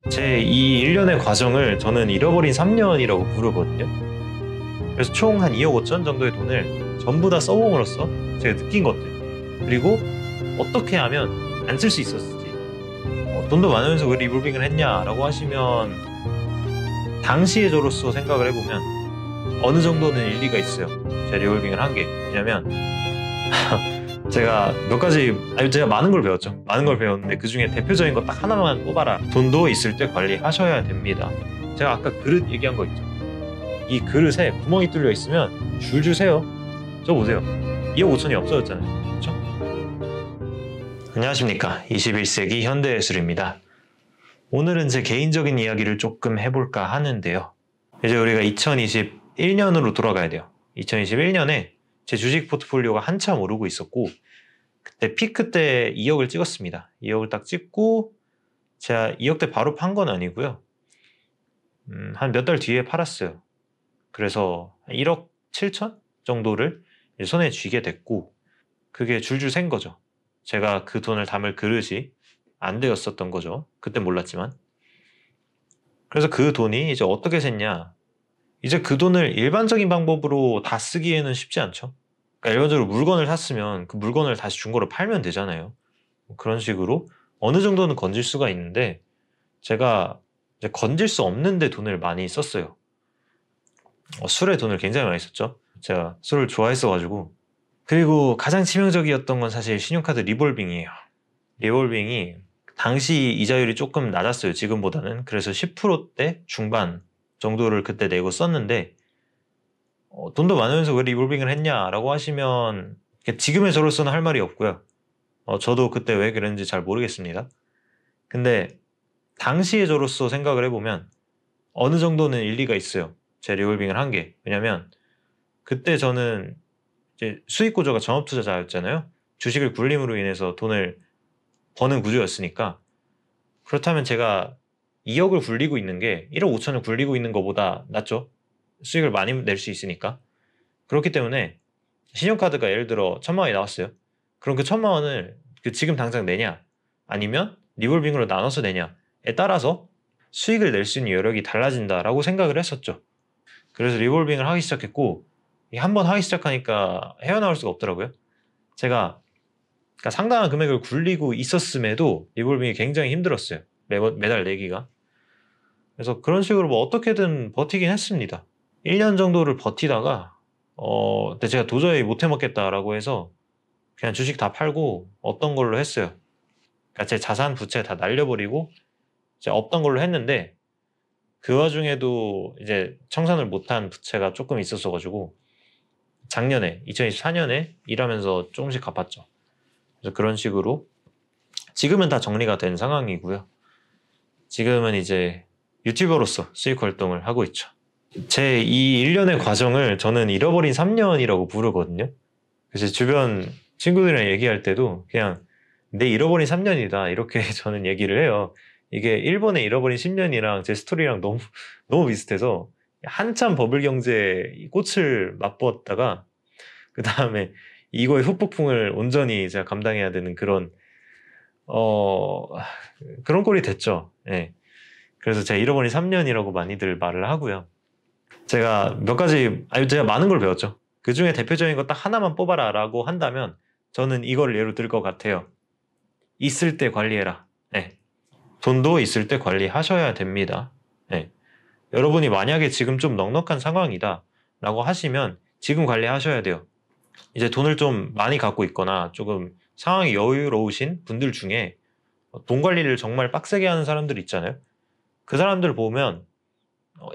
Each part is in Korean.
제 이 일련의 과정을 저는 잃어버린 3년이라고 부르거든요. 그래서 총 한 2억 5천 정도의 돈을 전부 다 써봄으로써 제가 느낀 것들, 그리고 어떻게 하면 안 쓸 수 있었을지. 돈도 많으면서 왜 리볼빙을 했냐라고 하시면, 당시의 저로서 생각을 해보면 어느 정도는 일리가 있어요. 제가 리볼빙을 한 게. 왜냐면 제가 몇 가지, 아니 제가 많은 걸 배웠죠. 많은 걸 배웠는데 그 중에 대표적인 거 딱 하나만 뽑아라. 돈도 있을 때 관리하셔야 됩니다. 제가 아까 그릇 얘기한 거 있죠. 이 그릇에 구멍이 뚫려 있으면 줄줄 세요. 저 보세요. 2억 5천이 없어졌잖아요. 그렇죠? 안녕하십니까. 21세기 현대예술입니다. 오늘은 제 개인적인 이야기를 조금 해볼까 하는데요. 이제 우리가 2021년으로 돌아가야 돼요. 2021년에 제 주식 포트폴리오가 한참 오르고 있었고, 그때 피크 때 2억을 찍었습니다. 2억을 딱 찍고, 제가 2억 대 바로 판 건 아니고요. 한 몇 달 뒤에 팔았어요. 그래서 1억 7천 정도를 손에 쥐게 됐고, 그게 줄줄 샌 거죠. 제가 그 돈을 담을 그릇이 안 되었었던 거죠. 그때 몰랐지만. 그래서 그 돈이 이제 어떻게 샜냐. 이제 그 돈을 일반적인 방법으로 다 쓰기에는 쉽지 않죠. 그러니까 일반적으로 물건을 샀으면 그 물건을 다시 중고로 팔면 되잖아요. 그런 식으로 어느 정도는 건질 수가 있는데, 제가 이제 건질 수 없는데 돈을 많이 썼어요. 술에 돈을 굉장히 많이 썼죠. 제가 술을 좋아했어가지고. 그리고 가장 치명적이었던 건 사실 신용카드 리볼빙이에요. 리볼빙이 당시 이자율이 조금 낮았어요. 지금보다는. 그래서 10%대 중반 정도를 그때 내고 썼는데, 돈도 많으면서 왜 리볼빙을 했냐라고 하시면 지금의 저로서는 할 말이 없고요. 저도 그때 왜 그랬는지 잘 모르겠습니다. 근데 당시의 저로서 생각을 해보면 어느 정도는 일리가 있어요. 제 리볼빙을 한 게. 왜냐면 그때 저는 이제 수익 구조가 전업 투자자였잖아요. 주식을 굴림으로 인해서 돈을 버는 구조였으니까. 그렇다면 제가 2억을 굴리고 있는 게 1억 5천을 굴리고 있는 것보다 낫죠. 수익을 많이 낼 수 있으니까. 그렇기 때문에 신용카드가 예를 들어 1,000만 원이 나왔어요. 그럼 그 1,000만 원을 지금 당장 내냐, 아니면 리볼빙으로 나눠서 내냐에 따라서 수익을 낼 수 있는 여력이 달라진다라고 생각을 했었죠. 그래서 리볼빙을 하기 시작했고, 한 번 하기 시작하니까 헤어나올 수가 없더라고요. 제가 그러니까 상당한 금액을 굴리고 있었음에도 리볼빙이 굉장히 힘들었어요. 매달 내기가. 그래서 그런 식으로 뭐 어떻게든 버티긴 했습니다. 1년 정도를 버티다가 근데 제가 도저히 못 해먹겠다라고 해서 그냥 주식 다 팔고 없던 걸로 했어요. 그러니까 제 자산 부채 다 날려버리고 이제 없던 걸로 했는데, 그 와중에도 이제 청산을 못한 부채가 조금 있었어가지고 작년에 2024년에 일하면서 조금씩 갚았죠. 그래서 그런 식으로 지금은 다 정리가 된 상황이고요. 지금은 이제 유튜버로서 수익 활동을 하고 있죠. 제 이 일련의 과정을 저는 잃어버린 3년이라고 부르거든요. 그래서 주변 친구들이랑 얘기할 때도 그냥 내 잃어버린 3년이다 이렇게 저는 얘기를 해요. 이게 일본의 잃어버린 10년이랑 제 스토리랑 너무 비슷해서 한참 버블 경제 꽃을 맛보았다가 그 다음에 이거의 후폭풍을 온전히 제가 감당해야 되는 어, 그런 꼴이 됐죠. 예. 그래서 제가 잃어버린 3년이라고 많이들 말을 하고요. 제가 몇 가지, 아니 제가 많은 걸 배웠죠. 그 중에 대표적인 거 딱 하나만 뽑아라 라고 한다면 저는 이걸 예로 들 것 같아요. 있을 때 관리해라. 네. 돈도 있을 때 관리하셔야 됩니다. 네. 여러분이 만약에 지금 좀 넉넉한 상황이다 라고 하시면 지금 관리하셔야 돼요. 이제 돈을 좀 많이 갖고 있거나 조금 상황이 여유로우신 분들 중에 돈 관리를 정말 빡세게 하는 사람들 있잖아요. 그 사람들 보면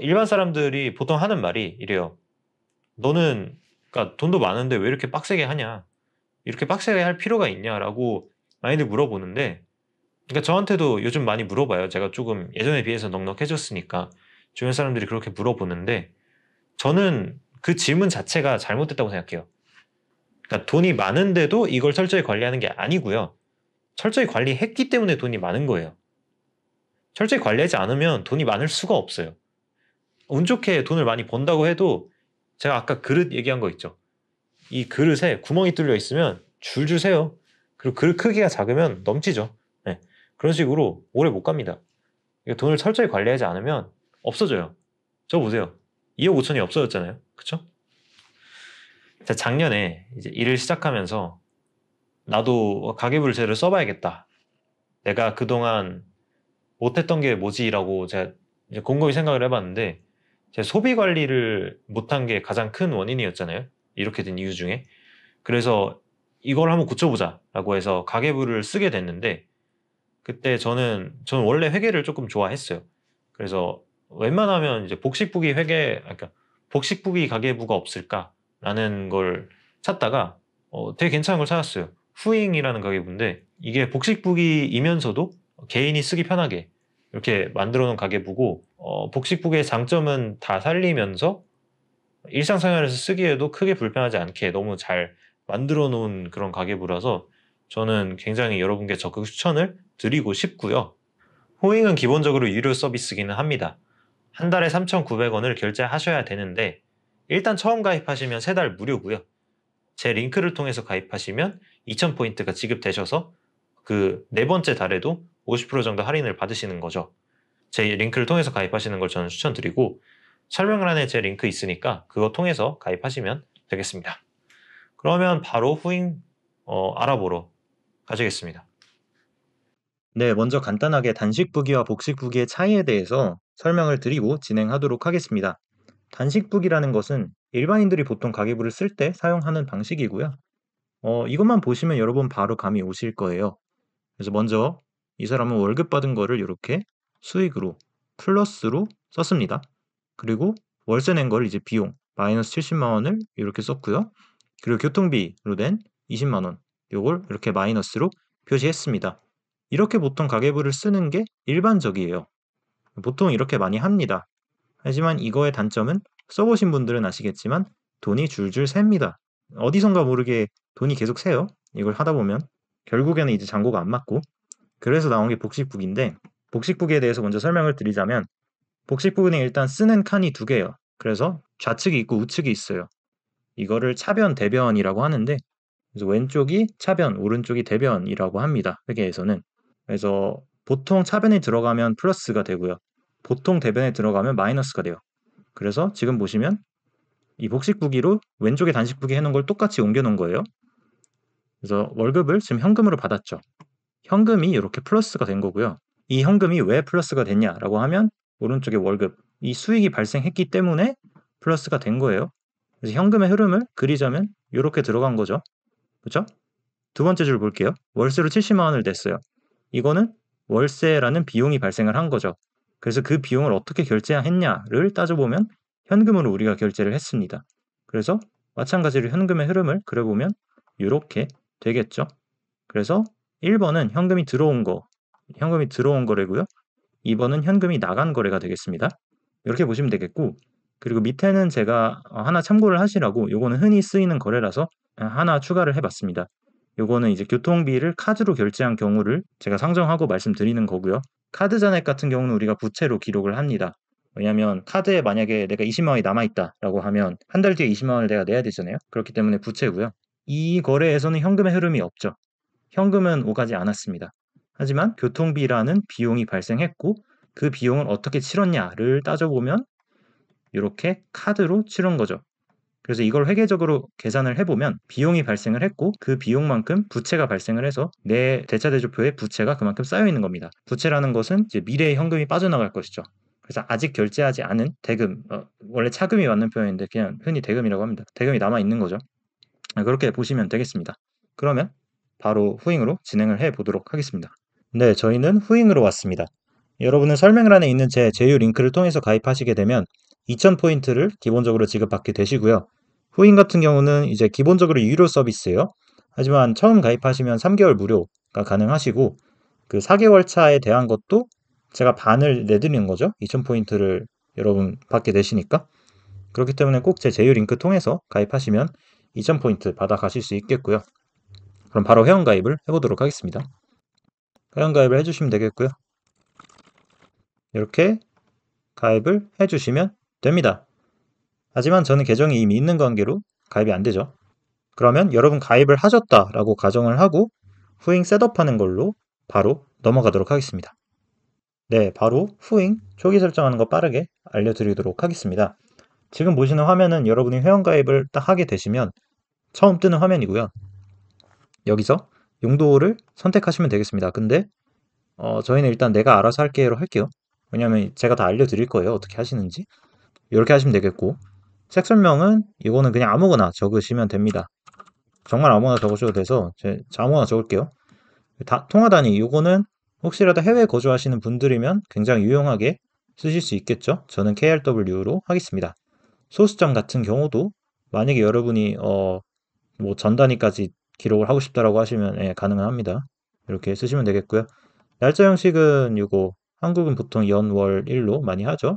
일반 사람들이 보통 하는 말이 이래요. 너는 그러니까 돈도 많은데 왜 이렇게 빡세게 하냐? 이렇게 빡세게 할 필요가 있냐라고 많이들 물어보는데, 그러니까 저한테도 요즘 많이 물어봐요. 제가 조금 예전에 비해서 넉넉해졌으니까 주변 사람들이 그렇게 물어보는데, 저는 그 질문 자체가 잘못됐다고 생각해요. 그러니까 돈이 많은데도 이걸 철저히 관리하는 게 아니고요. 철저히 관리했기 때문에 돈이 많은 거예요. 철저히 관리하지 않으면 돈이 많을 수가 없어요. 운 좋게 돈을 많이 번다고 해도 제가 아까 그릇 얘기한 거 있죠. 이 그릇에 구멍이 뚫려 있으면 줄줄 새요. 그리고 그릇 크기가 작으면 넘치죠. 네. 그런 식으로 오래 못 갑니다. 돈을 철저히 관리하지 않으면 없어져요. 저 보세요. 2억 5천이 없어졌잖아요. 그쵸? 작년에 이제 일을 시작하면서 나도 가계부를 써봐야겠다. 내가 그동안 못했던 게 뭐지라고 제가 이제 곰곰이 생각을 해봤는데 제 소비 관리를 못한 게 가장 큰 원인이었잖아요. 이렇게 된 이유 중에. 그래서 이걸 한번 고쳐보자라고 해서 가계부를 쓰게 됐는데 그때 저는 원래 회계를 조금 좋아했어요. 그래서 웬만하면 이제 복식부기 그러니까 복식부기 가계부가 없을까라는 걸 찾다가 되게 괜찮은 걸 찾았어요. 후잉이라는 가계부인데 이게 복식부기이면서도 개인이 쓰기 편하게 이렇게 만들어 놓은 가계부고 복식부기의 장점은 다 살리면서 일상생활에서 쓰기에도 크게 불편하지 않게 너무 잘 만들어 놓은 그런 가계부라서 저는 굉장히 여러분께 적극 추천을 드리고 싶고요. 호잉은 기본적으로 유료 서비스기는 합니다. 한 달에 3,900원을 결제하셔야 되는데 일단 처음 가입하시면 3달 무료고요. 제 링크를 통해서 가입하시면 2,000포인트가 지급되셔서 그 네 번째 달에도 50% 정도 할인을 받으시는 거죠. 제 링크를 통해서 가입하시는 걸 저는 추천드리고 설명란에 제 링크 있으니까 그거 통해서 가입하시면 되겠습니다. 그러면 바로 후잉 알아보러 가시겠습니다. 네, 먼저 간단하게 단식부기와 복식부기의 차이에 대해서 설명을 드리고 진행하도록 하겠습니다. 단식부기라는 것은 일반인들이 보통 가계부를 쓸 때 사용하는 방식이고요. 이것만 보시면 여러분 바로 감이 오실 거예요. 그래서 먼저 이 사람은 월급 받은 거를 이렇게 수익으로 플러스로 썼습니다. 그리고 월세 낸 걸 이제 비용 마이너스 70만 원을 이렇게 썼고요. 그리고 교통비로 된 20만 원 요걸 이렇게 마이너스로 표시했습니다. 이렇게 보통 가계부를 쓰는 게 일반적이에요. 보통 이렇게 많이 합니다. 하지만 이거의 단점은 써보신 분들은 아시겠지만 돈이 줄줄 셉니다. 어디선가 모르게 돈이 계속 새요. 이걸 하다 보면 결국에는 이제 잔고가 안 맞고 그래서 나온 게 복식북인데 복식북에 대해서 먼저 설명을 드리자면 복식북은 일단 쓰는 칸이 두 개예요. 그래서 좌측이 있고 우측이 있어요. 이거를 차변, 대변이라고 하는데 그래서 왼쪽이 차변, 오른쪽이 대변이라고 합니다. 회계에서는. 그래서 보통 차변에 들어가면 플러스가 되고요. 보통 대변에 들어가면 마이너스가 돼요. 그래서 지금 보시면 이 복식부기로 왼쪽에 단식부기 해놓은 걸 똑같이 옮겨놓은 거예요. 그래서 월급을 지금 현금으로 받았죠. 현금이 이렇게 플러스가 된 거고요. 이 현금이 왜 플러스가 됐냐라고 하면 오른쪽에 월급, 이 수익이 발생했기 때문에 플러스가 된 거예요. 그래서 현금의 흐름을 그리자면 이렇게 들어간 거죠. 그렇죠? 두 번째 줄 볼게요. 월세로 70만 원을 냈어요. 이거는 월세라는 비용이 발생을 한 거죠. 그래서 그 비용을 어떻게 결제했냐를 따져보면 현금으로 우리가 결제를 했습니다. 그래서 마찬가지로 현금의 흐름을 그려보면 이렇게 되겠죠. 그래서 1번은 현금이 들어온 거래고요. 2번은 현금이 나간 거래가 되겠습니다. 이렇게 보시면 되겠고 그리고 밑에는 제가 하나 참고를 하시라고 요거는 흔히 쓰이는 거래라서 하나 추가를 해봤습니다. 요거는 이제 교통비를 카드로 결제한 경우를 제가 상정하고 말씀드리는 거고요. 카드 잔액 같은 경우는 우리가 부채로 기록을 합니다. 왜냐하면 카드에 만약에 내가 20만 원이 남아있다라고 하면 한 달 뒤에 20만 원을 내가 내야 되잖아요. 그렇기 때문에 부채고요. 이 거래에서는 현금의 흐름이 없죠. 현금은 오가지 않았습니다. 하지만 교통비라는 비용이 발생했고 그 비용을 어떻게 치렀냐를 따져보면 이렇게 카드로 치른 거죠. 그래서 이걸 회계적으로 계산을 해보면 비용이 발생을 했고 그 비용만큼 부채가 발생을 해서 내 대차대조표에 부채가 그만큼 쌓여 있는 겁니다. 부채라는 것은 이제 미래의 현금이 빠져나갈 것이죠. 그래서 아직 결제하지 않은 대금, 원래 차금이 맞는 표현인데 그냥 흔히 대금이라고 합니다. 대금이 남아 있는 거죠. 그렇게 보시면 되겠습니다. 그러면 바로 후잉으로 진행을 해 보도록 하겠습니다. 네, 저희는 후잉으로 왔습니다. 여러분은 설명란에 있는 제 제휴 링크를 통해서 가입하시게 되면 2000포인트를 기본적으로 지급받게 되시고요. 후잉 같은 경우는 이제 기본적으로 유료 서비스예요. 하지만 처음 가입하시면 3개월 무료가 가능하시고 그 4개월 차에 대한 것도 제가 반을 내드리는 거죠. 2000포인트를 여러분 받게 되시니까. 그렇기 때문에 꼭 제 제휴 링크 통해서 가입하시면 2000포인트 받아 가실 수 있겠고요. 그럼 바로 회원가입을 해보도록 하겠습니다. 회원가입을 해주시면 되겠고요. 이렇게 가입을 해주시면 됩니다. 하지만 저는 계정이 이미 있는 관계로 가입이 안 되죠. 그러면 여러분 가입을 하셨다라고 가정을 하고 후잉 셋업하는 걸로 바로 넘어가도록 하겠습니다. 네, 바로 후잉 초기 설정하는 거 빠르게 알려드리도록 하겠습니다. 지금 보시는 화면은 여러분이 회원가입을 딱 하게 되시면 처음 뜨는 화면이고요. 여기서 용도를 선택하시면 되겠습니다. 근데 저희는 일단 내가 알아서 할게요로 할게요. 왜냐면 제가 다 알려드릴 거예요. 어떻게 하시는지. 이렇게 하시면 되겠고, 색 설명은 이거는 그냥 아무거나 적으시면 됩니다. 정말 아무거나 적으셔도 돼서 아무거나 적을게요. 통화 단위 이거는 혹시라도 해외에 거주하시는 분들이면 굉장히 유용하게 쓰실 수 있겠죠. 저는 KRW로 하겠습니다. 소수점 같은 경우도 만약에 여러분이 뭐 전 단위까지 기록을 하고 싶다라고 하시면 예, 가능합니다. 이렇게 쓰시면 되겠고요. 날짜 형식은 이거 한국은 보통 연, 월, 일로 많이 하죠.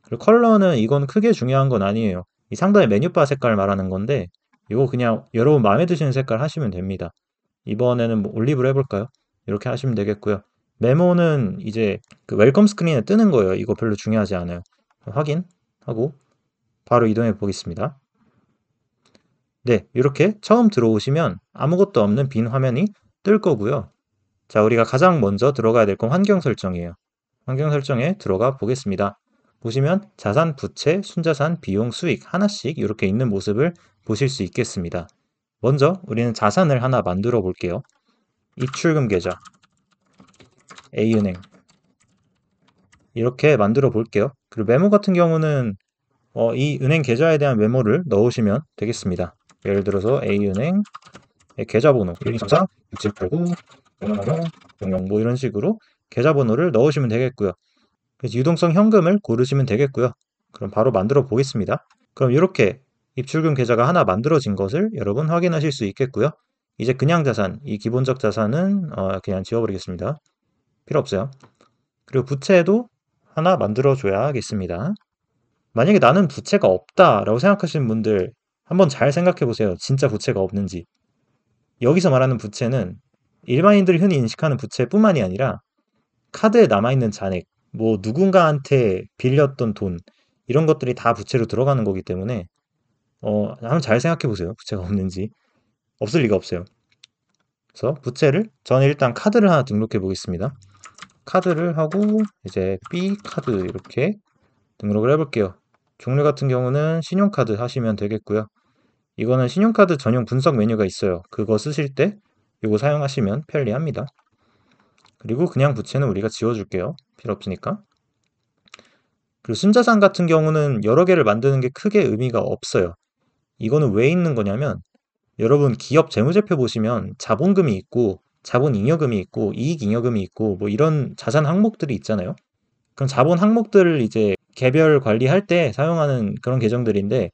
그리고 컬러는 이건 크게 중요한 건 아니에요. 이 상단의 메뉴바 색깔 말하는 건데 이거 그냥 여러분 마음에 드시는 색깔 하시면 됩니다. 이번에는 뭐 올리브로 해볼까요? 이렇게 하시면 되겠고요. 메모는 이제 그 웰컴 스크린에 뜨는 거예요. 이거 별로 중요하지 않아요. 확인하고 바로 이동해 보겠습니다. 네, 이렇게 처음 들어오시면 아무것도 없는 빈 화면이 뜰 거고요. 자, 우리가 가장 먼저 들어가야 될 건 환경 설정이에요. 환경 설정에 들어가 보겠습니다. 보시면 자산, 부채, 순자산, 비용, 수익 하나씩 이렇게 있는 모습을 보실 수 있겠습니다. 먼저 우리는 자산을 하나 만들어 볼게요. 입출금 계좌, A은행 이렇게 만들어 볼게요. 그리고 메모 같은 경우는 이 은행 계좌에 대한 메모를 넣으시면 되겠습니다. 예를 들어서 A은행 계좌번호 1234, 6789, 0000, 뭐 이런 식으로 계좌번호를 넣으시면 되겠고요. 그래서 유동성 현금을 고르시면 되겠고요. 그럼 바로 만들어 보겠습니다. 그럼 이렇게 입출금 계좌가 하나 만들어진 것을 여러분 확인하실 수 있겠고요. 이제 그냥 자산, 이 기본적 자산은 그냥 지워버리겠습니다. 필요 없어요. 그리고 부채도 하나 만들어 줘야겠습니다. 만약에 나는 부채가 없다라고 생각하시는 분들 한번 잘 생각해 보세요. 진짜 부채가 없는지. 여기서 말하는 부채는 일반인들이 흔히 인식하는 부채뿐만이 아니라 카드에 남아있는 잔액, 뭐 누군가한테 빌렸던 돈 이런 것들이 다 부채로 들어가는 거기 때문에 한번 잘 생각해 보세요. 부채가 없는지. 없을 리가 없어요. 그래서 부채를 저는 일단 카드를 하나 등록해 보겠습니다. 카드를 하고 이제 B 카드 이렇게 등록을 해볼게요. 종류 같은 경우는 신용카드 하시면 되겠고요. 이거는 신용카드 전용 분석 메뉴가 있어요. 그거 쓰실 때 이거 사용하시면 편리합니다. 그리고 그냥 부채는 우리가 지워줄게요. 필요 없으니까. 그리고 순자산 같은 경우는 여러 개를 만드는 게 크게 의미가 없어요. 이거는 왜 있는 거냐면 여러분 기업 재무제표 보시면 자본금이 있고 자본잉여금이 있고 이익잉여금이 있고 뭐 이런 자산 항목들이 있잖아요. 그럼 자본 항목들을 이제 개별 관리할 때 사용하는 그런 계정들인데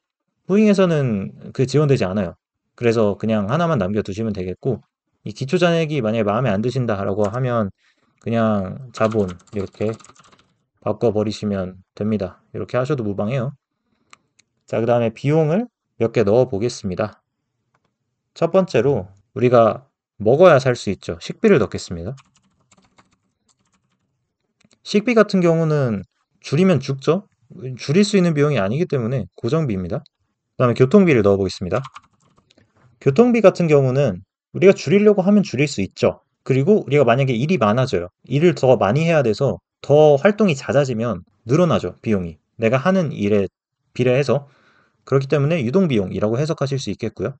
후잉에서는 그 지원되지 않아요. 그래서 그냥 하나만 남겨두시면 되겠고 이 기초잔액이 만약에 마음에 안 드신다라고 하면 그냥 자본 이렇게 바꿔버리시면 됩니다. 이렇게 하셔도 무방해요. 자, 그 다음에 비용을 몇 개 넣어 보겠습니다. 첫 번째로 우리가 먹어야 살 수 있죠. 식비를 넣겠습니다. 식비 같은 경우는 줄이면 죽죠. 줄일 수 있는 비용이 아니기 때문에 고정비입니다. 그 다음에 교통비를 넣어 보겠습니다. 교통비 같은 경우는 우리가 줄이려고 하면 줄일 수 있죠. 그리고 우리가 만약에 일이 많아져요. 일을 더 많이 해야 돼서 더 활동이 잦아지면 늘어나죠, 비용이. 내가 하는 일에 비례해서. 그렇기 때문에 유동비용이라고 해석하실 수 있겠고요.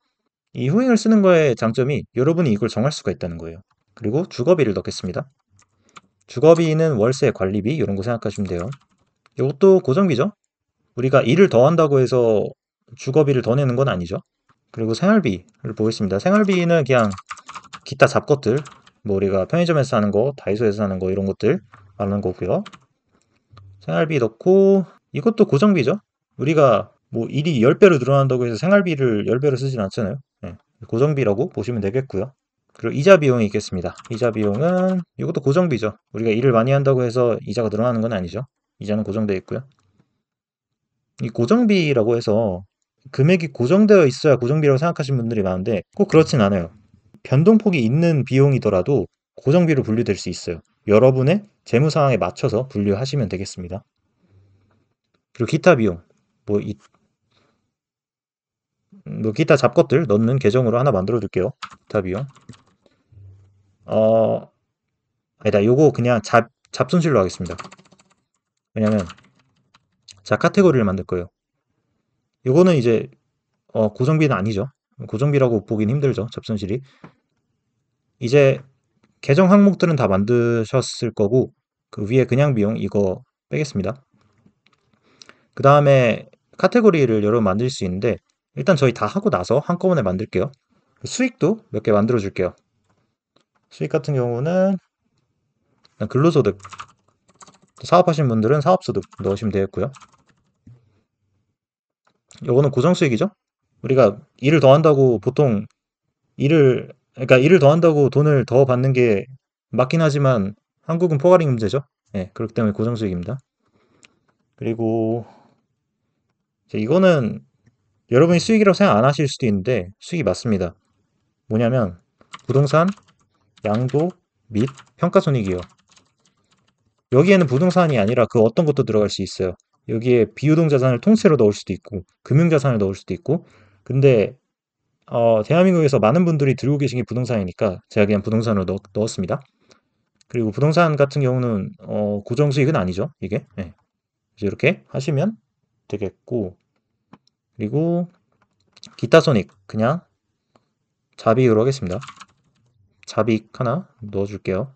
이 후잉을 쓰는 거의 장점이 여러분이 이걸 정할 수가 있다는 거예요. 그리고 주거비를 넣겠습니다. 주거비는 월세, 관리비 이런 거 생각하시면 돼요. 이것도 고정비죠. 우리가 일을 더 한다고 해서 주거비를 더 내는 건 아니죠. 그리고 생활비를 보겠습니다. 생활비는 그냥 기타 잡것들, 뭐 우리가 편의점에서 사는 거, 다이소에서 사는 거 이런 것들 말하는 거고요. 생활비 넣고 이것도 고정비죠. 우리가 뭐 일이 10배로 늘어난다고 해서 생활비를 10배로 쓰진 않잖아요. 네, 고정비라고 보시면 되겠고요. 그리고 이자 비용이 있겠습니다. 이자 비용은 이것도 고정비죠. 우리가 일을 많이 한다고 해서 이자가 늘어나는 건 아니죠. 이자는 고정되어 있고요. 이 고정비라고 해서 금액이 고정되어 있어야 고정비라고 생각하시는 분들이 많은데 꼭 그렇진 않아요. 변동폭이 있는 비용이더라도 고정비로 분류될 수 있어요. 여러분의 재무 상황에 맞춰서 분류하시면 되겠습니다. 그리고 기타 비용, 뭐, 뭐 기타 잡것들 넣는 계정으로 하나 만들어 둘게요. 기타 비용. 아니다. 요거 그냥 잡손실로 하겠습니다. 왜냐면 자, 카테고리를 만들 거예요. 요거는 이제 고정비는 아니죠. 고정비라고 보긴 힘들죠. 잡손실이. 이제 계정 항목들은 다 만드셨을 거고 그 위에 그냥 비용 이거 빼겠습니다. 그 다음에 카테고리를 여러 번 만들 수 있는데 일단 저희 다 하고 나서 한꺼번에 만들게요. 수익도 몇 개 만들어 줄게요. 수익 같은 경우는 근로소득, 사업하시는 분들은 사업소득 넣으시면 되겠고요. 요거는 고정수익이죠. 우리가 일을 더 한다고 보통 그러니까 일을 더 한다고 돈을 더 받는 게 맞긴 하지만 한국은 포괄임 금제죠. 네, 그렇기 때문에 고정수익입니다. 그리고 이거는 여러분이 수익이라고 생각 안 하실 수도 있는데 수익이 맞습니다. 뭐냐면 부동산, 양도 및 평가손익이요. 여기에는 부동산이 아니라 그 어떤 것도 들어갈 수 있어요. 여기에 비유동자산을 통째로 넣을 수도 있고 금융자산을 넣을 수도 있고 근데 대한민국에서 많은 분들이 들고 계신 게 부동산이니까 제가 그냥 부동산으로 넣었습니다. 그리고 부동산 같은 경우는 고정수익은 아니죠. 이게 네. 이렇게 하시면 되겠고 그리고 기타 손익 그냥 자비율로 하겠습니다. 자비익 하나 넣어줄게요.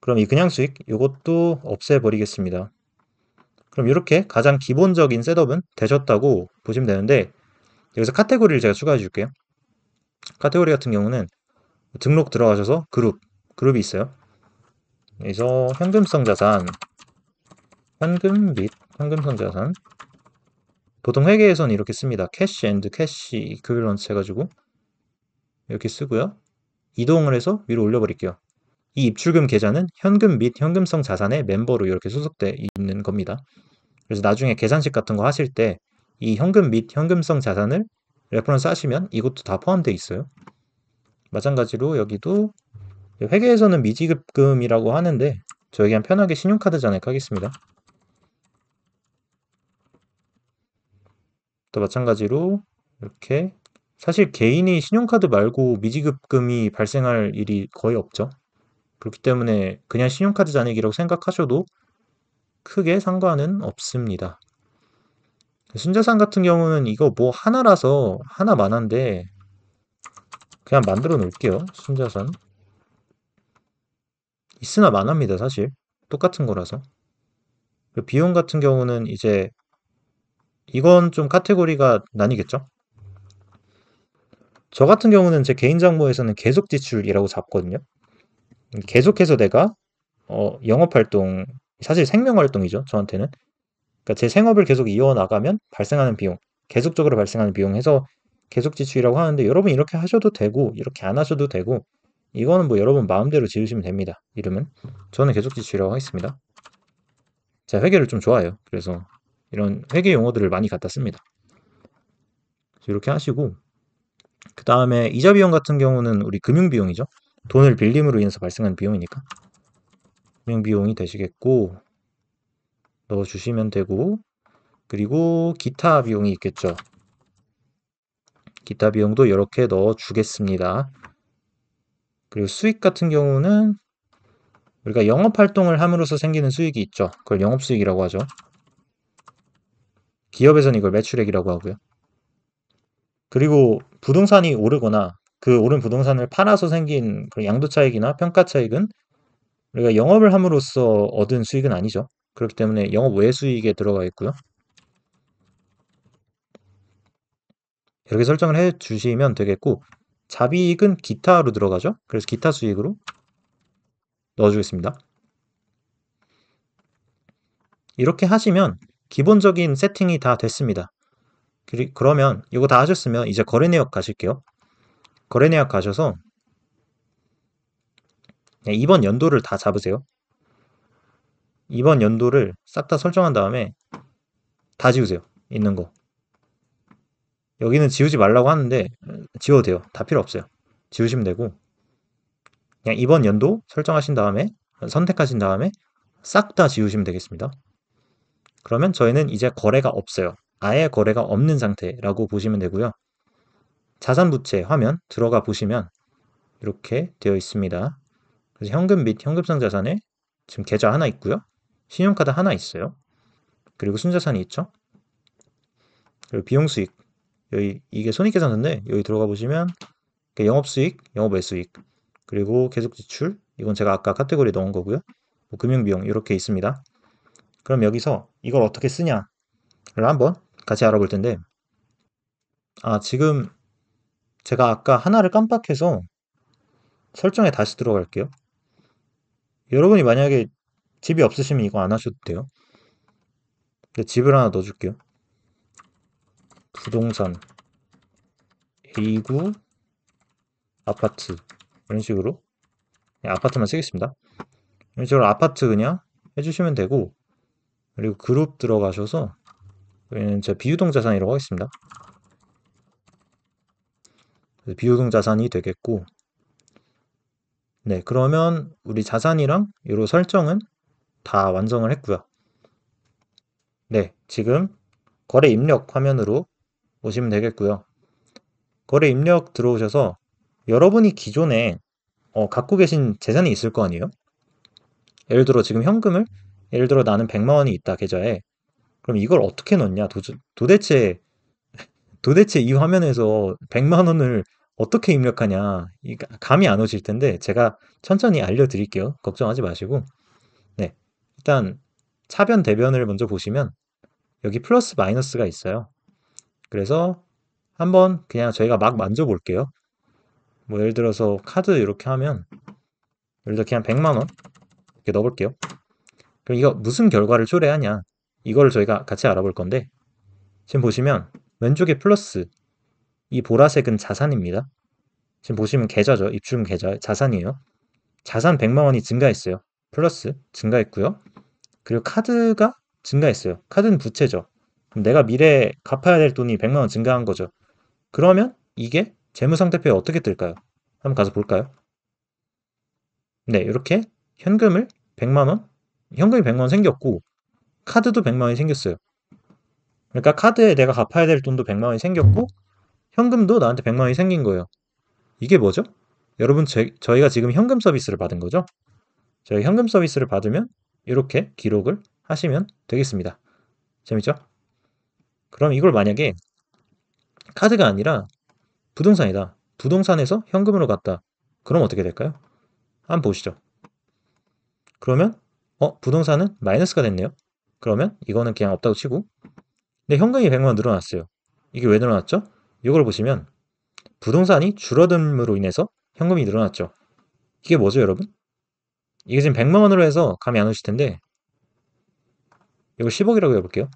그럼 이 그냥 수익 이것도 없애버리겠습니다. 그럼 이렇게 가장 기본적인 셋업은 되셨다고 보시면 되는데 여기서 카테고리를 제가 추가해 줄게요. 카테고리 같은 경우는 등록 들어가셔서 그룹이 있어요. 그래서 현금성 자산, 현금 및 현금성 자산 보통 회계에서는 이렇게 씁니다. 캐시 앤드 캐시 이퀄리런트 해가지고 이렇게 쓰고요. 이동을 해서 위로 올려버릴게요. 이 입출금 계좌는 현금 및 현금성 자산의 멤버로 이렇게 소속되어 있는 겁니다. 그래서 나중에 계산식 같은 거 하실 때 이 현금 및 현금성 자산을 레퍼런스 하시면 이것도 다 포함되어 있어요. 마찬가지로 여기도 회계에서는 미지급금이라고 하는데 저 그냥 편하게 신용카드 잔액 하겠습니다. 또 마찬가지로 이렇게 사실 개인이 신용카드 말고 미지급금이 발생할 일이 거의 없죠. 그렇기 때문에 그냥 신용카드 잔액이라고 생각하셔도 크게 상관은 없습니다. 순자산 같은 경우는 이거 뭐 하나라서 하나만한데 그냥 만들어 놓을게요. 순자산 있으나 만합니다. 사실 똑같은 거라서. 비용 같은 경우는 이제 이건 좀 카테고리가 나뉘겠죠. 저 같은 경우는 제 개인账目에서는 계속 지출이라고 잡거든요. 계속해서 내가 영업활동 사실 생명활동이죠. 저한테는. 그러니까 제 생업을 계속 이어나가면 발생하는 비용, 계속적으로 발생하는 비용 해서 계속 지출이라고 하는데 여러분 이렇게 하셔도 되고 이렇게 안 하셔도 되고 이거는 뭐 여러분 마음대로 지으시면 됩니다. 이름은. 저는 계속 지출이라고 하겠습니다. 제가 회계를 좀 좋아해요. 그래서 이런 회계 용어들을 많이 갖다 씁니다. 이렇게 하시고 그 다음에 이자 비용 같은 경우는 우리 금융 비용이죠. 돈을 빌림으로 인해서 발생하는 비용이니까 금융 비용이 되시겠고 넣어주시면 되고 그리고 기타 비용이 있겠죠. 기타 비용도 이렇게 넣어주겠습니다. 그리고 수익 같은 경우는 우리가 영업활동을 함으로써 생기는 수익이 있죠. 그걸 영업수익이라고 하죠. 기업에서는 이걸 매출액이라고 하고요. 그리고 부동산이 오르거나 그 오른 부동산을 팔아서 생긴 양도차익이나 평가차익은 우리가 영업을 함으로써 얻은 수익은 아니죠. 그렇기 때문에 영업 외 수익에 들어가 있고요. 이렇게 설정을 해 주시면 되겠고 자비익은 기타로 들어가죠. 그래서 기타 수익으로 넣어주겠습니다. 이렇게 하시면 기본적인 세팅이 다 됐습니다. 그러면 이거 다 하셨으면 이제 거래 내역 가실게요. 거래 내역 가셔서 이번 연도를 다 잡으세요. 이번 연도를 싹 다 설정한 다음에 다 지우세요. 있는 거. 여기는 지우지 말라고 하는데 지워도 돼요. 다 필요 없어요. 지우시면 되고 그냥 이번 연도 설정하신 다음에 선택하신 다음에 싹 다 지우시면 되겠습니다. 그러면 저희는 이제 거래가 없어요. 아예 거래가 없는 상태라고 보시면 되고요. 자산부채 화면 들어가 보시면 이렇게 되어 있습니다. 그래서 현금 및 현금성 자산에 지금 계좌 하나 있고요. 신용카드 하나 있어요. 그리고 순자산이 있죠. 그리고 비용수익. 여기 이게 손익계산서인데 여기 들어가 보시면 영업수익, 영업외수익, 그리고 계속지출. 이건 제가 아까 카테고리 넣은 거고요. 뭐 금융비용 이렇게 있습니다. 그럼 여기서 이걸 어떻게 쓰냐를 한번 같이 알아볼 텐데 지금 제가 아까 하나를 깜빡해서 설정에 다시 들어갈게요. 여러분이 만약에 집이 없으시면 이거 안 하셔도 돼요. 근데 집을 하나 넣어줄게요. 부동산 A9 아파트 이런 식으로 그냥 아파트만 쓰겠습니다. 이런 식으로 아파트 그냥 해주시면 되고 그리고 그룹 들어가셔서 여기는 제가 비유동 자산이라고 하겠습니다. 비유동 자산이 되겠고 네 그러면 우리 자산이랑 요로 설정은 다 완성을 했고요. 네 지금 거래 입력 화면으로 오시면 되겠고요. 거래 입력 들어오셔서 여러분이 기존에 갖고 계신 재산이 있을 거 아니에요? 예를 들어 지금 현금을 예를 들어 나는 100만 원이 있다 계좌에 그럼 이걸 어떻게 넣냐 도대체 이 화면에서 100만 원을 어떻게 입력하냐 감이 안 오실 텐데 제가 천천히 알려드릴게요. 걱정하지 마시고 네 일단 차변 대변을 먼저 보시면 여기 플러스 마이너스가 있어요. 그래서 한번 그냥 저희가 막 만져볼게요. 뭐 예를 들어서 카드 이렇게 하면 예를 들어 그냥 100만 원 이렇게 넣어볼게요. 그럼 이거 무슨 결과를 초래하냐 이거를 저희가 같이 알아볼 건데 지금 보시면 왼쪽에 플러스 이 보라색은 자산입니다. 지금 보시면 계좌죠. 입출금 계좌 자산이에요. 자산 100만 원이 증가했어요. 플러스 증가했고요. 그리고 카드가 증가했어요. 카드는 부채죠. 그럼 내가 미래에 갚아야 될 돈이 100만 원 증가한 거죠. 그러면 이게 재무상태표에 어떻게 뜰까요? 한번 가서 볼까요? 네, 이렇게 현금을 100만 원, 현금이 100만 원 생겼고 카드도 100만 원이 생겼어요. 그러니까 카드에 내가 갚아야 될 돈도 100만 원이 생겼고 현금도 나한테 100만 원이 생긴 거예요. 이게 뭐죠? 여러분 저희가 지금 현금 서비스를 받은 거죠? 저희 현금 서비스를 받으면 이렇게 기록을 하시면 되겠습니다. 재밌죠? 그럼 이걸 만약에 카드가 아니라 부동산이다. 부동산에서 현금으로 갔다. 그럼 어떻게 될까요? 한번 보시죠. 그러면 부동산은 마이너스가 됐네요. 그러면 이거는 그냥 없다고 치고 근데 현금이 100만 원 늘어났어요. 이게 왜 늘어났죠? 이걸 보시면 부동산이 줄어듦으로 인해서 현금이 늘어났죠. 이게 뭐죠, 여러분? 이게 지금 100만 원으로 해서 감이 안 오실 텐데 이걸 10억이라고 해볼게요.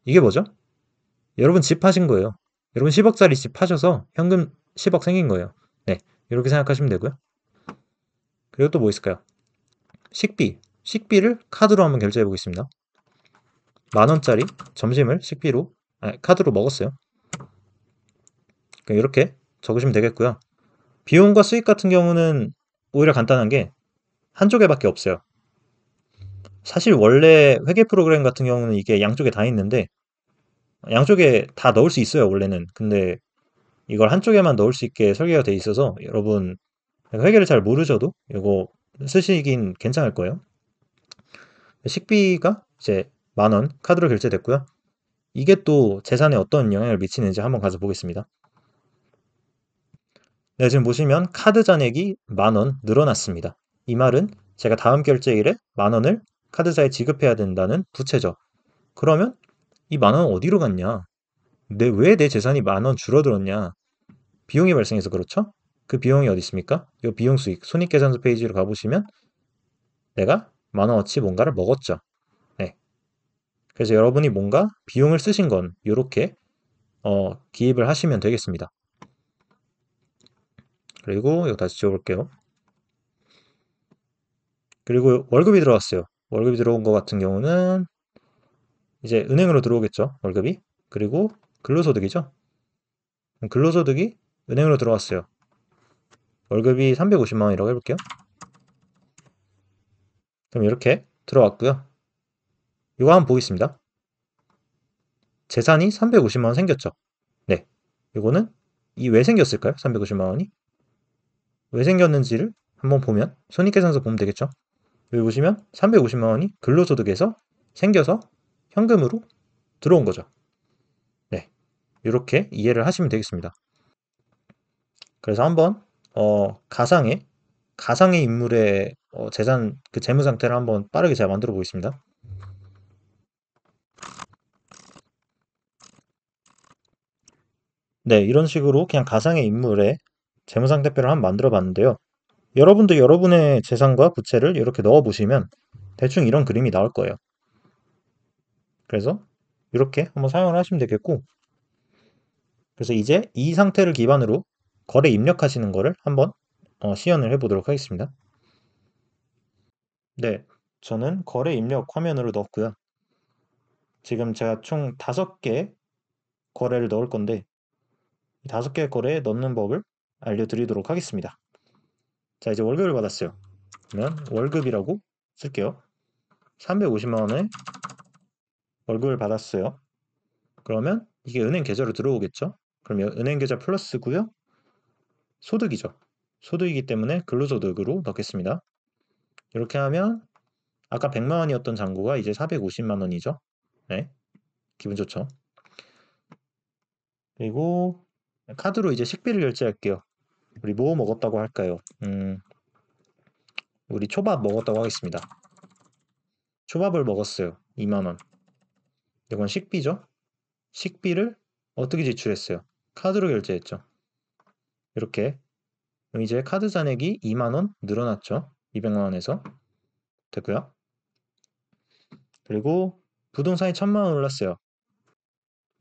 이게 뭐죠? 여러분 집 파신 거예요. 여러분 10억짜리 집 파셔서 현금 10억 생긴 거예요. 네, 이렇게 생각하시면 되고요. 그리고 또 뭐 있을까요? 식비. 식비를 카드로 한번 결제해 보겠습니다. 만원짜리 점심을 카드로 먹었어요. 이렇게 적으시면 되겠고요. 비용과 수익 같은 경우는 오히려 간단한 게 한쪽에밖에 없어요. 사실 원래 회계 프로그램 같은 경우는 이게 양쪽에 다 있는데 양쪽에 다 넣을 수 있어요, 원래는. 근데 이걸 한쪽에만 넣을 수 있게 설계가 돼 있어서 여러분 회계를 잘 모르셔도 이거 쓰시긴 괜찮을 거예요. 식비가 이제 만원 카드로 결제됐고요. 이게 또 재산에 어떤 영향을 미치는지 한번 가서 보겠습니다. 네, 지금 보시면 카드 잔액이 만원 늘어났습니다. 이 말은 제가 다음 결제일에 만원을 카드사에 지급해야 된다는 부채죠. 그러면 이 만원은 어디로 갔냐? 왜 내 재산이 만원 줄어들었냐? 비용이 발생해서 그렇죠? 그 비용이 어디 있습니까? 이 비용 수익 손익계산서 페이지로 가보시면 내가 만원어치 뭔가를 먹었죠. 네. 그래서 여러분이 뭔가 비용을 쓰신 건 이렇게 기입을 하시면 되겠습니다. 그리고 이거 다시 지워볼게요. 그리고 월급이 들어왔어요. 월급이 들어온 것 같은 경우는 이제 은행으로 들어오겠죠. 월급이. 그리고 근로소득이죠. 근로소득이 은행으로 들어왔어요. 월급이 350만 원이라고 해볼게요. 그럼 이렇게 들어왔고요. 이거 한번 보겠습니다. 재산이 350만 원 생겼죠. 네. 이거는 왜 생겼을까요? 350만 원이? 왜 생겼는지를 한번 보면 손익계산서 보면 되겠죠. 여기 보시면 350만 원이 근로소득에서 생겨서 현금으로 들어온 거죠. 네, 이렇게 이해를 하시면 되겠습니다. 그래서 한번 가상의 인물의 재산 그 재무 상태를 한번 빠르게 제가 만들어 보겠습니다. 네, 이런 식으로 그냥 가상의 인물의 재무 상태표를 한번 만들어 봤는데요. 여러분도 여러분의 재산과 부채를 이렇게 넣어 보시면 대충 이런 그림이 나올 거예요. 그래서 이렇게 한번 사용을 하시면 되겠고, 그래서 이제 이 상태를 기반으로 거래 입력하시는 거를 한번 시연을 해보도록 하겠습니다. 네, 저는 거래 입력 화면으로 넣었고요. 지금 제가 총 5개 거래를 넣을 건데 이 5개 거래에 넣는 법을 알려드리도록 하겠습니다. 자, 이제 월급을 받았어요. 그러면 월급이라고 쓸게요. 350만 원의 월급을 받았어요. 그러면 이게 은행 계좌로 들어오겠죠? 그러면 은행 계좌 플러스고요. 소득이죠. 소득이기 때문에 근로소득으로 넣겠습니다. 이렇게 하면 아까 100만 원이었던 잔고가 이제 450만 원이죠. 네, 기분 좋죠. 그리고 카드로 이제 식비를 결제할게요. 우리 뭐 먹었다고 할까요? 우리 초밥 먹었다고 하겠습니다. 초밥을 먹었어요. 2만 원. 이건 식비죠. 식비를 어떻게 지출했어요? 카드로 결제했죠. 이렇게 그럼 이제 카드 잔액이 2만 원 늘어났죠. 200만 원에서 됐고요. 그리고 부동산이 1000만 원 올랐어요.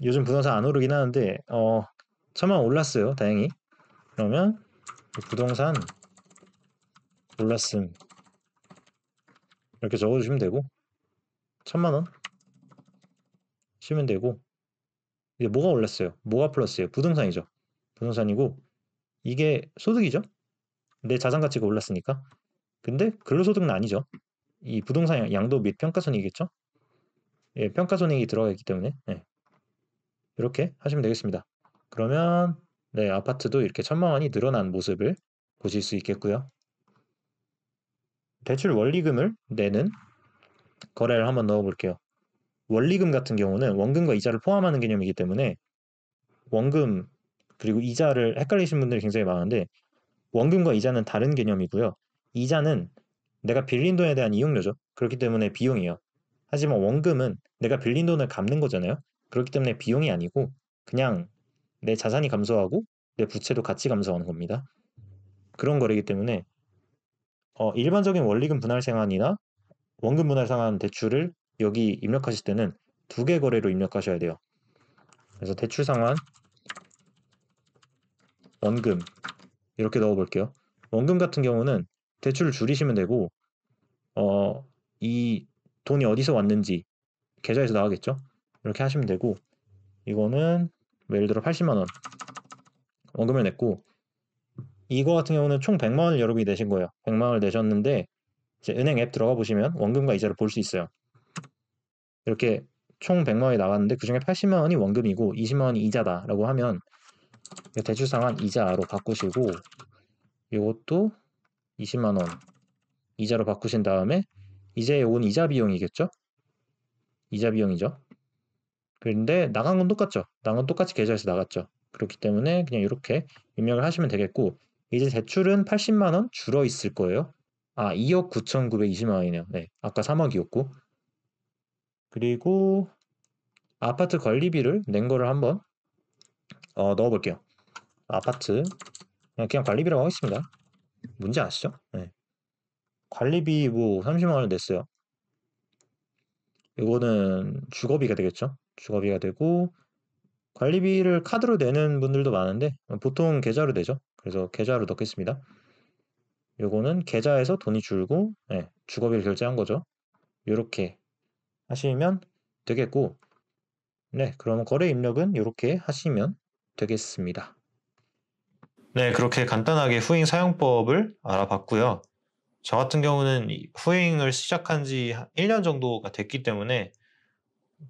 요즘 부동산 안 오르긴 하는데 1000만 원 올랐어요. 다행히. 그러면 부동산 올랐음 이렇게 적어주시면 되고 1000만 원 쓰면 되고 이제 뭐가 올랐어요? 뭐가 플러스예요? 부동산이죠. 부동산이고 이게 소득이죠. 내 자산 가치가 올랐으니까. 근데 근로소득은 아니죠. 이 부동산 양도 및 평가손익이겠죠. 예, 평가손익이 들어가 있기 때문에 네, 이렇게 하시면 되겠습니다. 그러면 네, 아파트도 이렇게 1000만 원이 늘어난 모습을 보실 수 있겠고요. 대출 원리금을 내는 거래를 한번 넣어볼게요. 원리금 같은 경우는 원금과 이자를 포함하는 개념이기 때문에 원금 그리고 이자를 헷갈리시는 분들이 굉장히 많은데 원금과 이자는 다른 개념이고요. 이자는 내가 빌린 돈에 대한 이용료죠. 그렇기 때문에 비용이에요. 하지만 원금은 내가 빌린 돈을 갚는 거잖아요. 그렇기 때문에 비용이 아니고 그냥 내 자산이 감소하고 내 부채도 같이 감소하는 겁니다. 그런 거래이기 때문에 일반적인 원리금 분할 상환이나 원금 분할 상환 대출을 여기 입력하실 때는 2개 거래로 입력하셔야 돼요. 그래서 대출 상환 원금 이렇게 넣어볼게요. 원금 같은 경우는 대출을 줄이시면 되고 이 돈이 어디서 왔는지 계좌에서 나가겠죠? 이렇게 하시면 되고 이거는 예를 들어 80만 원 원금을 냈고 이거 같은 경우는 총 100만 원을 여러분이 내신 거예요. 100만 원을 내셨는데 이제 은행 앱 들어가 보시면 원금과 이자를 볼 수 있어요. 이렇게 총 100만 원이 나왔는데 그중에 80만 원이 원금이고 20만 원이 이자다라고 하면 대출 상환 이자로 바꾸시고 이것도 20만 원 이자로 바꾸신 다음에 이제 이건 이자 비용이겠죠? 이자 비용이죠. 그런데 나간 건 똑같죠. 나간 건 똑같이 계좌에서 나갔죠. 그렇기 때문에 그냥 이렇게 입력을 하시면 되겠고 이제 대출은 80만 원 줄어 있을 거예요. 아, 2억 9,920만 원이네요. 네, 아까 3억이었고 그리고 아파트 관리비를 낸 거를 한번 넣어볼게요. 아파트 그냥 관리비라고 하겠습니다. 뭔지 아시죠? 네. 관리비 뭐 30만 원을 냈어요. 이거는 주거비가 되겠죠? 주거비가 되고 관리비를 카드로 내는 분들도 많은데 보통 계좌로 내죠. 그래서 계좌로 넣겠습니다. 요거는 계좌에서 돈이 줄고 네, 주거비를 결제한 거죠. 이렇게 하시면 되겠고 네, 그러면 거래 입력은 이렇게 하시면 되겠습니다. 네, 그렇게 간단하게 후잉 사용법을 알아봤고요. 저 같은 경우는 후잉을 시작한 지 1년 정도가 됐기 때문에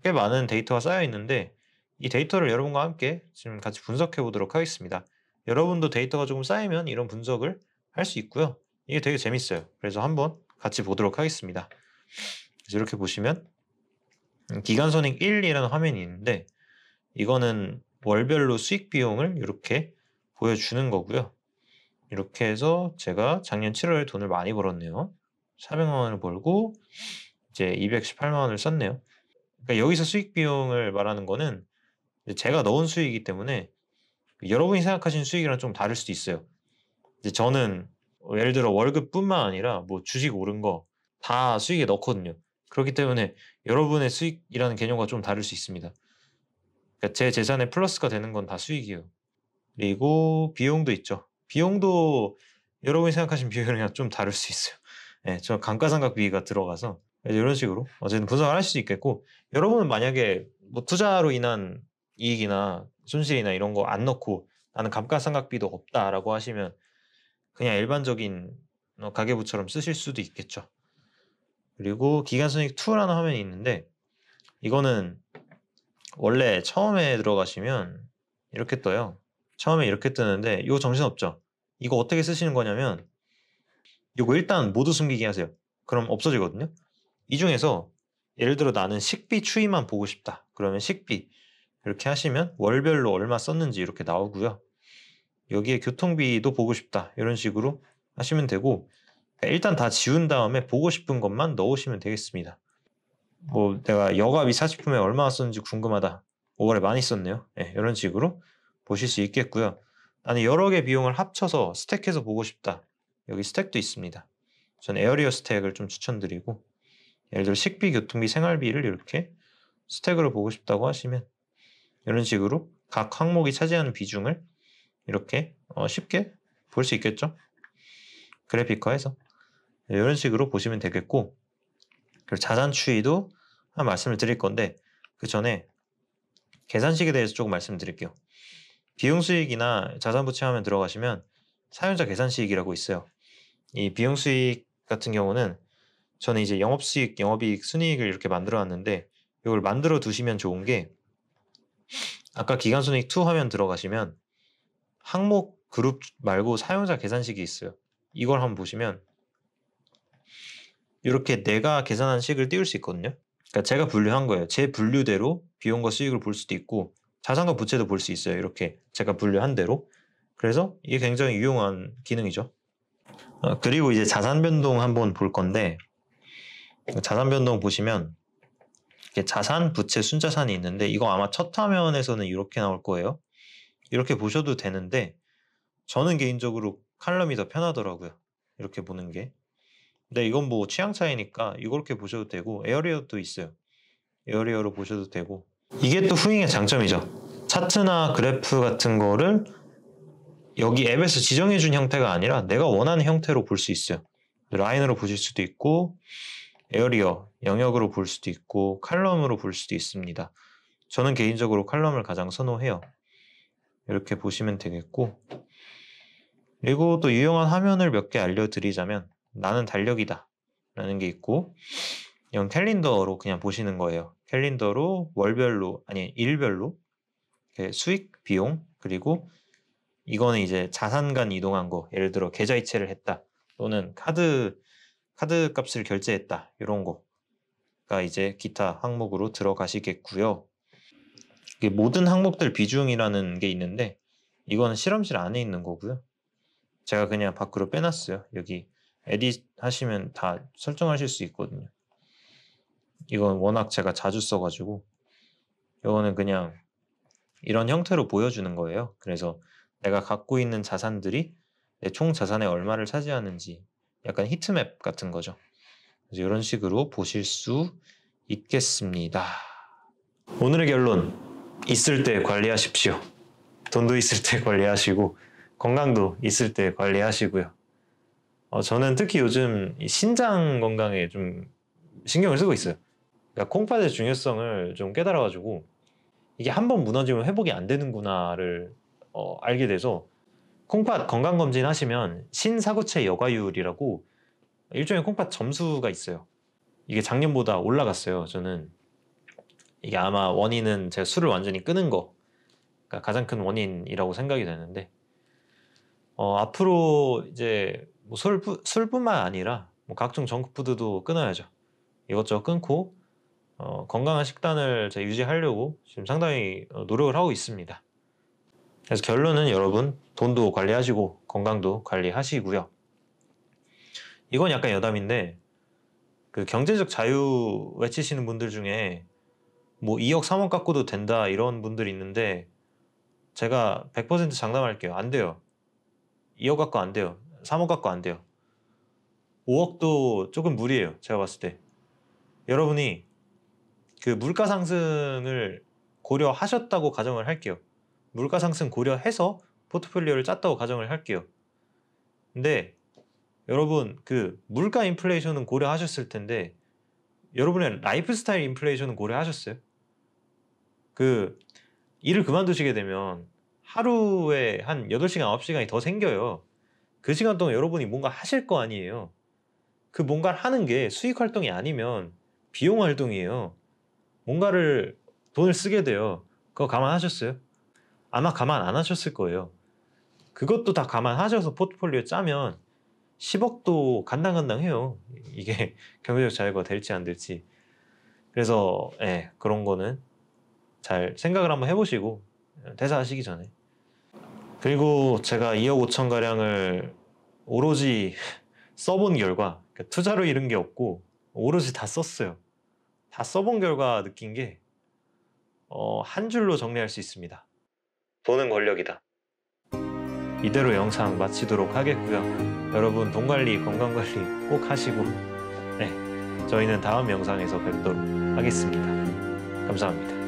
꽤 많은 데이터가 쌓여 있는데 이 데이터를 여러분과 함께 지금 같이 분석해 보도록 하겠습니다. 여러분도 데이터가 조금 쌓이면 이런 분석을 할 수 있고요. 이게 되게 재밌어요. 그래서 한번 같이 보도록 하겠습니다. 그래서 이렇게 보시면 기간손익 1이라는 화면이 있는데 이거는 월별로 수익 비용을 이렇게 보여주는 거고요. 이렇게 해서 제가 작년 7월에 돈을 많이 벌었네요. 400만 원을 벌고 이제 218만 원을 썼네요. 그러니까 여기서 수익 비용을 말하는 거는 제가 넣은 수익이기 때문에 여러분이 생각하시는 수익이랑 좀 다를 수도 있어요. 이제 저는 예를 들어 월급뿐만 아니라 뭐 주식 오른 거 다 수익에 넣거든요. 그렇기 때문에 여러분의 수익이라는 개념과 좀 다를 수 있습니다. 그러니까 제 재산에 플러스가 되는 건 다 수익이에요. 그리고 비용도 있죠. 비용도 여러분이 생각하시는 비용이랑 좀 다를 수 있어요. 네, 저 감가상각비가 들어가서 이런 식으로 어쨌든 분석을 할 수 있겠고 여러분은 만약에 뭐 투자로 인한 이익이나 손실이나 이런 거 안 넣고 나는 감가상각비도 없다라고 하시면 그냥 일반적인 가계부처럼 쓰실 수도 있겠죠. 그리고 기간손익 2라는 화면이 있는데 이거는 원래 처음에 들어가시면 이렇게 떠요. 처음에 이렇게 뜨는데 이거 정신없죠? 이거 어떻게 쓰시는 거냐면 이거 일단 모두 숨기기 하세요. 그럼 없어지거든요. 이 중에서 예를 들어 나는 식비 추이만 보고 싶다. 그러면 식비 이렇게 하시면 월별로 얼마 썼는지 이렇게 나오고요. 여기에 교통비도 보고 싶다. 이런 식으로 하시면 되고 일단 다 지운 다음에 보고 싶은 것만 넣으시면 되겠습니다. 뭐 내가 여가비 40분에 얼마나 썼는지 궁금하다. 5월에 많이 썼네요. 네, 이런 식으로 보실 수 있겠고요. 나는 여러 개 비용을 합쳐서 스택해서 보고 싶다. 여기 스택도 있습니다. 전 에어리어 스택을 좀 추천드리고 예를 들어 식비, 교통비, 생활비를 이렇게 스택으로 보고 싶다고 하시면 이런 식으로 각 항목이 차지하는 비중을 이렇게 쉽게 볼 수 있겠죠. 그래픽화해서 이런 식으로 보시면 되겠고 그리고 자산 추이도 한 말씀을 드릴 건데 그 전에 계산식에 대해서 조금 말씀드릴게요. 비용 수익이나 자산 부채 화면 들어가시면 사용자 계산식이라고 있어요. 이 비용 수익 같은 경우는 저는 이제 영업수익, 영업이익, 순이익을 이렇게 만들어 놨는데 이걸 만들어 두시면 좋은 게 아까 기간손익 2 화면 들어가시면 항목 그룹 말고 사용자 계산식이 있어요. 이걸 한번 보시면 이렇게 내가 계산한 식을 띄울 수 있거든요. 그러니까 제가 분류한 거예요. 제 분류대로 비용과 수익을 볼 수도 있고 자산과 부채도 볼 수 있어요. 이렇게 제가 분류한 대로. 그래서 이게 굉장히 유용한 기능이죠. 그리고 이제 자산 변동 한번 볼 건데 자산 변동 보시면 자산, 부채, 순자산이 있는데 이거 아마 첫 화면에서는 이렇게 나올 거예요. 이렇게 보셔도 되는데 저는 개인적으로 칼럼이 더 편하더라고요. 이렇게 보는 게. 근데 이건 뭐 취향 차이니까 이렇게 보셔도 되고 에어리어도 있어요. 에어리어로 보셔도 되고 이게 또 후잉의 장점이죠. 차트나 그래프 같은 거를 여기 앱에서 지정해준 형태가 아니라 내가 원하는 형태로 볼 수 있어요. 라인으로 보실 수도 있고 에어리어, 영역으로 볼 수도 있고 칼럼으로 볼 수도 있습니다. 저는 개인적으로 칼럼을 가장 선호해요. 이렇게 보시면 되겠고 그리고 또 유용한 화면을 몇 개 알려드리자면 나는 달력이다 라는 게 있고 이건 캘린더로 그냥 보시는 거예요. 캘린더로 월별로 아니 일별로 수익, 비용 그리고 이거는 이제 자산 간 이동한 거 예를 들어 계좌 이체를 했다 또는 카드 값을 결제했다 이런 거가 이제 기타 항목으로 들어가시겠고요. 모든 항목들 비중이라는 게 있는데 이거는 실험실 안에 있는 거고요. 제가 그냥 밖으로 빼놨어요. 여기 에딧 하시면 다 설정하실 수 있거든요. 이건 워낙 제가 자주 써가지고 이거는 그냥 이런 형태로 보여주는 거예요. 그래서 내가 갖고 있는 자산들이 내 총 자산의 얼마를 차지하는지 약간 히트맵 같은 거죠. 그래서 이런 식으로 보실 수 있겠습니다. 오늘의 결론, 있을 때 관리하십시오. 돈도 있을 때 관리하시고 건강도 있을 때 관리하시고요. 저는 특히 요즘 신장 건강에 좀 신경을 쓰고 있어요. 그러니까 콩팥의 중요성을 좀 깨달아가지고 이게 한번 무너지면 회복이 안 되는구나를 알게 돼서 콩팥 건강검진 하시면 신사구체 여과율이라고 일종의 콩팥 점수가 있어요. 이게 작년보다 올라갔어요. 저는 이게 아마 원인은 제가 술을 완전히 끊은 거가 가장 큰 원인이라고 생각이 되는데 앞으로 이제 뭐 술뿐만 아니라 뭐 각종 정크푸드도 끊어야죠. 이것저것 끊고 건강한 식단을 제가 유지하려고 지금 상당히 노력을 하고 있습니다. 그래서 결론은 여러분 돈도 관리하시고 건강도 관리하시고요. 이건 약간 여담인데 그 경제적 자유 외치시는 분들 중에 뭐 2억 3억 갖고도 된다 이런 분들이 있는데 제가 100% 장담할게요. 안 돼요. 2억 갖고 안 돼요. 3억 갖고 안 돼요. 5억도 조금 무리예요. 제가 봤을 때. 여러분이 그 물가 상승을 고려하셨다고 가정을 할게요. 물가 상승 고려해서 포트폴리오를 짰다고 가정을 할게요. 근데 여러분 그 물가 인플레이션은 고려하셨을 텐데 여러분의 라이프 스타일 인플레이션은 고려하셨어요? 그 일을 그만두시게 되면 하루에 한 8시간, 9시간이 더 생겨요. 그 시간 동안 여러분이 뭔가 하실 거 아니에요. 그 뭔가를 하는 게 수익 활동이 아니면 비용 활동이에요. 뭔가를 돈을 쓰게 돼요. 그거 감안하셨어요? 아마 감안 안 하셨을 거예요. 그것도 다 감안하셔서 포트폴리오 짜면 10억도 간당간당해요. 이게 경제적 자유가 될지 안 될지. 그래서 그런 거는 잘 생각을 한번 해보시고 퇴사하시기 전에. 그리고 제가 2억 5천 가량을 오로지 써본 결과 그러니까 투자로 잃은 게 없고 오로지 다 썼어요. 다 써본 결과 느낀 게 한 줄로 정리할 수 있습니다. 돈은 권력이다. 이대로 영상 마치도록 하겠고요. 여러분 돈 관리, 건강 관리 꼭 하시고 저희는 다음 영상에서 뵙도록 하겠습니다. 감사합니다.